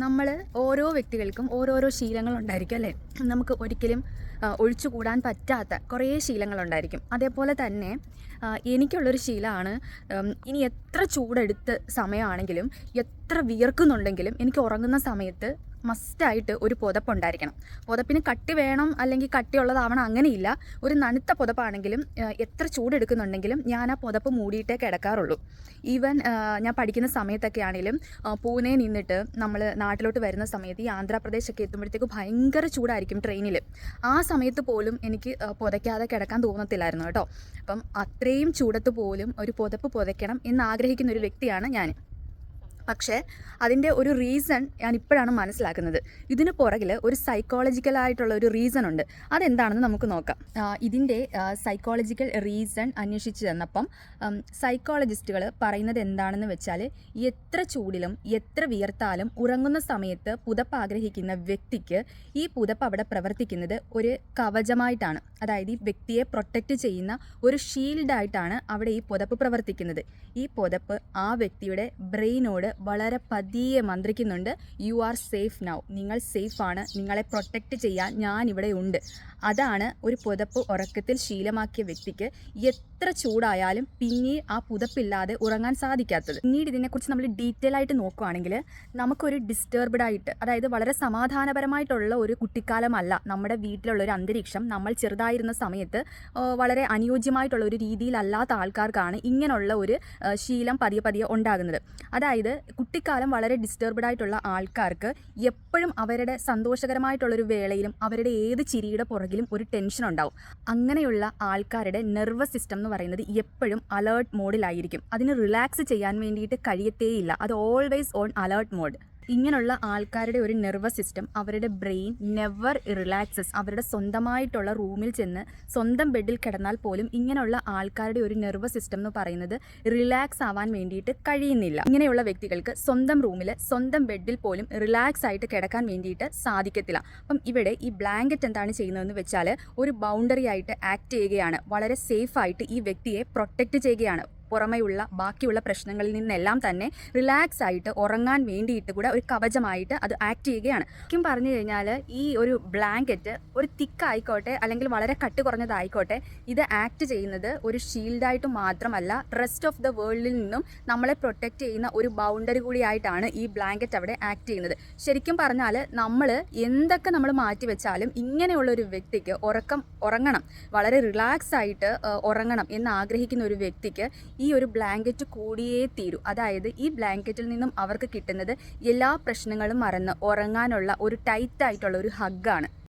നമ്മൾ ഓരോ വ്യക്തികൾക്കും ഓരോരോ ശീലങ്ങളുണ്ടായിരിക്കും അല്ലേ? നമുക്ക് ഒരിക്കലും ഒഴിച്ചുകൂടാൻ പറ്റാത്ത കുറേ ശീലങ്ങളുണ്ടായിരിക്കും. അതേപോലെ തന്നെ എനിക്കുള്ളൊരു ശീലമാണ്, ഇനി എത്ര ചൂടെടുത്ത് സമയമാണെങ്കിലും എത്ര വിയർക്കുന്നുണ്ടെങ്കിലും എനിക്ക് ഉറങ്ങുന്ന സമയത്ത് മസ്റ്റായിട്ട് ഒരു പുതപ്പുണ്ടായിരിക്കണം. പുതപ്പിന് കട്ടി വേണം അല്ലെങ്കിൽ കട്ടിയുള്ളതാവണം അങ്ങനെയില്ല. ഒരു നനുത്ത പുതപ്പാണെങ്കിലും എത്ര ചൂടെടുക്കുന്നുണ്ടെങ്കിലും ഞാൻ ആ പുതപ്പ് മൂടിയിട്ടേ കിടക്കാറുള്ളൂ. ഈവൻ ഞാൻ പഠിക്കുന്ന സമയത്തൊക്കെ ആണെങ്കിലും പൂനെ നിന്നിട്ട് നമ്മൾ നാട്ടിലോട്ട് വരുന്ന സമയത്ത് ഈ ആന്ധ്രാപ്രദേശൊക്കെ എത്തുമ്പോഴത്തേക്ക് ഭയങ്കര ചൂടായിരിക്കും ട്രെയിനിൽ. ആ സമയത്ത് പോലും എനിക്ക് പുതയ്ക്കാതെ കിടക്കാൻ തോന്നത്തില്ലായിരുന്നു കേട്ടോ. അപ്പം അത്രയും ചൂടത്ത് പോലും ഒരു പുതപ്പ് പുതയ്ക്കണം എന്നാഗ്രഹിക്കുന്ന ഒരു വ്യക്തിയാണ് ഞാൻ. പക്ഷേ അതിൻ്റെ ഒരു റീസൺ ഞാൻ ഇപ്പോഴാണ് മനസ്സിലാക്കുന്നത്. ഇതിന് പുറകിൽ ഒരു സൈക്കോളജിക്കലായിട്ടുള്ള ഒരു റീസൺ ഉണ്ട്. അതെന്താണെന്ന് നമുക്ക് നോക്കാം. ഇതിൻ്റെ സൈക്കോളജിക്കൽ റീസൺ അന്വേഷിച്ച് ചെന്നപ്പം സൈക്കോളജിസ്റ്റുകൾ പറയുന്നത് എന്താണെന്ന് വെച്ചാൽ, എത്ര ചൂടിലും എത്ര വിയർത്താലും ഉറങ്ങുന്ന സമയത്ത് പുതപ്പ് ആഗ്രഹിക്കുന്ന വ്യക്തിക്ക് ഈ പുതപ്പ് അവിടെ പ്രവർത്തിക്കുന്നത് ഒരു കവചമായിട്ടാണ്. അതായത് ഈ വ്യക്തിയെ പ്രൊട്ടക്റ്റ് ചെയ്യുന്ന ഒരു ഷീൽഡായിട്ടാണ് അവിടെ ഈ പുതപ്പ് പ്രവർത്തിക്കുന്നത്. ഈ പുതപ്പ് ആ വ്യക്തിയുടെ ബ്രെയിനോട് വളരെ പതിയെ മന്ത്രിക്കുന്നുണ്ട്, യു ആർ സേഫ് നൗ, നിങ്ങൾ സേഫാണ്, നിങ്ങളെ പ്രൊട്ടക്റ്റ് ചെയ്യാൻ ഞാനിവിടെ ഉണ്ട്. അതാണ് ഒരു പുതപ്പ് ഉറക്കത്തിൽ ശീലമാക്കിയ വ്യക്തിക്ക് എത്ര ചൂടായാലും പിന്നെ ആ പുതപ്പില്ലാതെ ഉറങ്ങാൻ സാധിക്കാത്തത്. പിന്നീട് ഇതിനെക്കുറിച്ച് നമ്മൾ ഡീറ്റെയിൽ ആയിട്ട് നോക്കുകയാണെങ്കിൽ നമുക്കൊരു ഡിസ്റ്റർബ്ഡ് ആയിട്ട്, അതായത് വളരെ സമാധാനപരമായിട്ടുള്ള ഒരു കുട്ടിക്കാലമല്ല നമ്മുടെ വീട്ടിലുള്ള ഒരു അന്തരീക്ഷം. നമ്മൾ ചെറുതായിരുന്ന സമയത്ത് വളരെ അനുയോജ്യമായിട്ടുള്ള ഒരു രീതിയിലല്ലാത്ത ആൾക്കാർക്കാണ് ഇങ്ങനെയുള്ള ഒരു ശീലം പതിയെ പതിയെ ഉണ്ടാകുന്നത്. അതായത് കുട്ടിക്കാലം വളരെ ഡിസ്റ്റർബ്ഡ് ആയിട്ടുള്ള ആൾക്കാർക്ക് എപ്പോഴും അവരുടെ സന്തോഷകരമായിട്ടുള്ളൊരു വേളയിലും അവരുടെ ഏത് ചിരിയുടെ പുറകിലും ഒരു ടെൻഷൻ ഉണ്ടാവും. അങ്ങനെയുള്ള ആൾക്കാരുടെ നെർവസ് സിസ്റ്റം എന്ന് പറയുന്നത് എപ്പോഴും അലേർട്ട് മോഡിലായിരിക്കും. അതിന് റിലാക്സ് ചെയ്യാൻ വേണ്ടിയിട്ട് കഴിയത്തേയില്ല. അത് ഓൾവേസ് ഓൺ അലേർട്ട് മോഡ്. ഇങ്ങനെയുള്ള ആൾക്കാരുടെ ഒരു നെർവസ് സിസ്റ്റം, അവരുടെ ബ്രെയിൻ നെവർ റിലാക്സസ്. അവരുടെ സ്വന്തമായിട്ടുള്ള റൂമിൽ ചെന്ന് സ്വന്തം ബെഡിൽ കിടന്നാൽ പോലും ഇങ്ങനെയുള്ള ആൾക്കാരുടെ ഒരു നെർവസ് സിസ്റ്റം എന്ന് പറയുന്നത് റിലാക്സ് ആവാൻ വേണ്ടിയിട്ട് കഴിയുന്നില്ല. ഇങ്ങനെയുള്ള വ്യക്തികൾക്ക് സ്വന്തം റൂമിൽ സ്വന്തം ബെഡിൽ പോലും റിലാക്സ് ആയിട്ട് കിടക്കാൻ വേണ്ടിയിട്ട് സാധിക്കത്തില്ല. അപ്പം ഇവിടെ ഈ ബ്ലാങ്കറ്റ് എന്താണ് ചെയ്യുന്നതെന്ന് വെച്ചാൽ ഒരു ബൗണ്ടറി ആയിട്ട് ആക്ട് ചെയ്യുകയാണ്. വളരെ സേഫായിട്ട് ഈ വ്യക്തിയെ പ്രൊട്ടക്റ്റ് ചെയ്യുകയാണ്. പുറമെയുള്ള ബാക്കിയുള്ള പ്രശ്നങ്ങളിൽ നിന്നെല്ലാം തന്നെ റിലാക്സ് ആയിട്ട് ഉറങ്ങാൻ വേണ്ടിയിട്ട് കൂടെ ഒരു കവചമായിട്ട് അത് ആക്ട് ചെയ്യുകയാണ്. ശരിക്കും പറഞ്ഞു കഴിഞ്ഞാൽ ഈ ഒരു ബ്ലാങ്കറ്റ് ഒരു തിക്കായിക്കോട്ടെ അല്ലെങ്കിൽ വളരെ കട്ടി കുറഞ്ഞതായിക്കോട്ടെ, ഇത് ആക്ട് ചെയ്യുന്നത് ഒരു ഷീൽഡായിട്ട് മാത്രമല്ല, റെസ്റ്റ് ഓഫ് ദ വേൾഡിൽ നിന്നും നമ്മളെ പ്രൊട്ടക്റ്റ് ചെയ്യുന്ന ഒരു ബൗണ്ടറി കൂടിയായിട്ടാണ് ഈ ബ്ലാങ്കറ്റ് അവിടെ ആക്ട് ചെയ്യുന്നത്. ശരിക്കും പറഞ്ഞാൽ നമ്മൾ എന്തൊക്കെ നമ്മൾ മാറ്റി വെച്ചാലും ഇങ്ങനെയുള്ളൊരു വ്യക്തിക്ക് ഉറങ്ങണം, വളരെ റിലാക്സ് ആയിട്ട് ഉറങ്ങണം എന്ന് ആഗ്രഹിക്കുന്ന ഒരു വ്യക്തിക്ക് ഈ ഒരു ബ്ലാങ്കറ്റ് കൂടിയേ തീരൂ. അതായത് ഈ ബ്ലാങ്കറ്റിൽ നിന്നും അവർക്ക് കിട്ടുന്നത് എല്ലാ പ്രശ്നങ്ങളും മറന്ന് ഉറങ്ങാനുള്ള ഒരു ടൈറ്റായിട്ടുള്ള ഒരു ഹഗ്ഗാണ്.